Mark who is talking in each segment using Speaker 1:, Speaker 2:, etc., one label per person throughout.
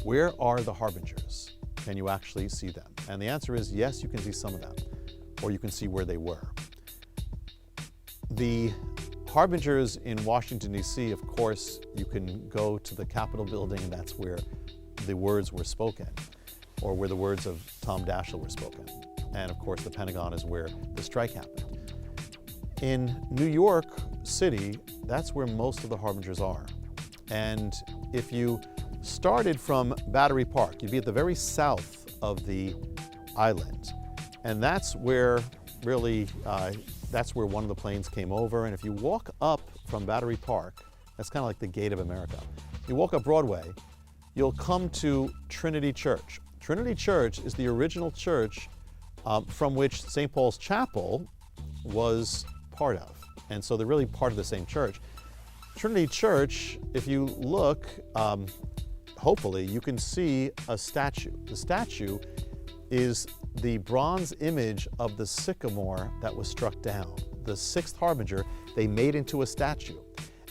Speaker 1: where are the Harbingers? Can you actually see them? And the answer is yes, you can see some of them, or you can see where they were. The Harbingers in Washington, D.C., of course, you can go to the Capitol building, and that's where the words were spoken, or where the words of Tom Daschle were spoken. And of course, the Pentagon is where the strike happened. In New York City, that's where most of the Harbingers are. And if you started from Battery Park, you'd be at the very south of the island. And that's where really, that's where one of the planes came over. And if you walk up from Battery Park, that's kind of like the gate of America. You walk up Broadway, you'll come to Trinity Church. Trinity Church is the original church from which St. Paul's Chapel was part of. And so they're really part of the same church. Trinity Church, if you look, hopefully you can see a statue. The statue is the bronze image of the sycamore that was struck down. The sixth Harbinger, they made into a statue.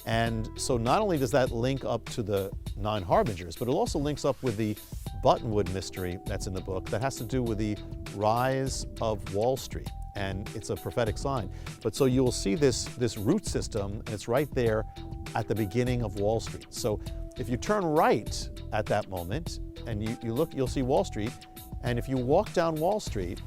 Speaker 1: And so not only does that link up to the 9 Harbingers, but it also links up with the Buttonwood mystery that's in the book that has to do with the rise of Wall Street. And it's a prophetic sign. But so you'll see this root system, and it's right there at the beginning of Wall Street. So if you turn right at that moment and you look, you'll see Wall Street. And if you walk down Wall Street,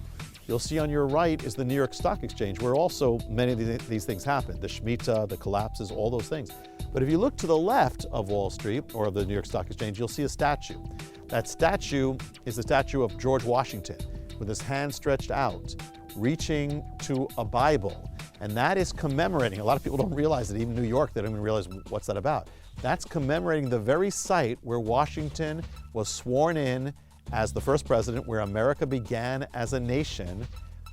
Speaker 1: you'll see on your right is the New York Stock Exchange, where also many of these things happen. The Shemitah, the collapses, all those things. But if you look to the left of Wall Street, or of the New York Stock Exchange, you'll see a statue. That statue is the statue of George Washington, with his hand stretched out, reaching to a Bible. And that is commemorating, a lot of people don't realize it, even New York, they don't even realize what's that about. That's commemorating the very site where Washington was sworn in as the first president, where America began as a nation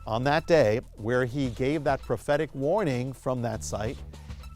Speaker 1: on that day, where he gave that prophetic warning from that site.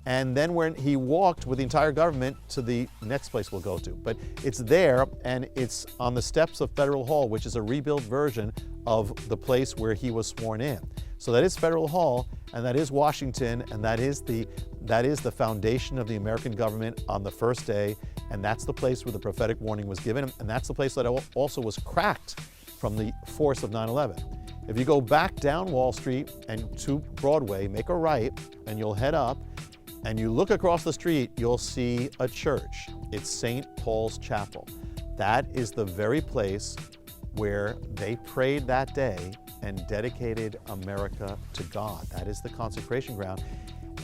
Speaker 1: And then when he walked with the entire government to the next place we'll go to. But it's there, and it's on the steps of Federal Hall, which is a rebuilt version of the place where he was sworn in. So that is Federal Hall, and that is Washington, and that is the foundation of the American government on the first day, and that's the place where the prophetic warning was given, and that's the place that also was cracked from the force of 9/11. If you go back down Wall Street and to Broadway, make a right, and you'll head up, and you look across the street, you'll see a church. It's St. Paul's Chapel. That is the very place where they prayed that day and dedicated America to God. That is the consecration ground.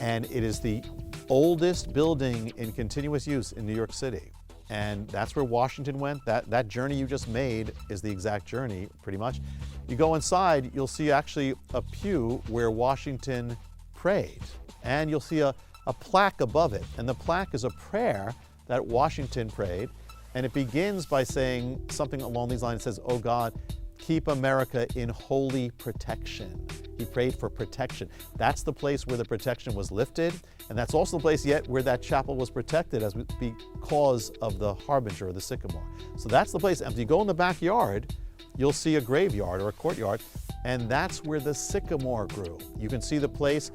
Speaker 1: And it is the oldest building in continuous use in New York City. And that's where Washington went. That journey you just made is the exact journey, pretty much. You go inside, you'll see actually a pew where Washington prayed. And you'll see a plaque above it. And the plaque is a prayer that Washington prayed. And it begins by saying something along these lines. It says, "Oh God, keep America in holy protection." He prayed for protection. That's the place where the protection was lifted. And that's also the place yet where that chapel was protected because of the Harbinger, or the sycamore. So that's the place. And if you go in the backyard, you'll see a graveyard or a courtyard. And that's where the sycamore grew. You can see the place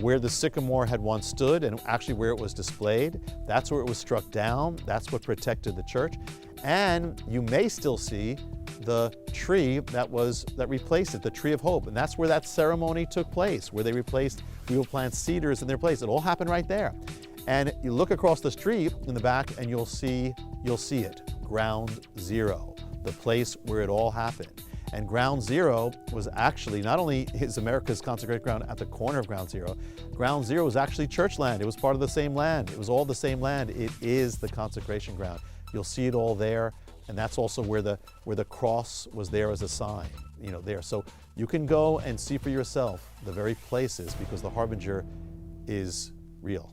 Speaker 1: where the sycamore had once stood, and actually where it was displayed. That's where it was struck down. That's what protected the church. And you may still see the tree that replaced it, the tree of hope. And that's where that ceremony took place, where we will plant cedars in their place. It all happened right there. And you look across the street in the back, and you'll see it, Ground Zero, the place where it all happened. And Ground Zero was actually, not only is America's consecrated ground at the corner of Ground Zero was actually church land. It was part of the same land. It was all the same land. It is the consecration ground. You'll see it all there. And that's also where the cross was there as a sign, there. So you can go and see for yourself the very places, because the Harbinger is real.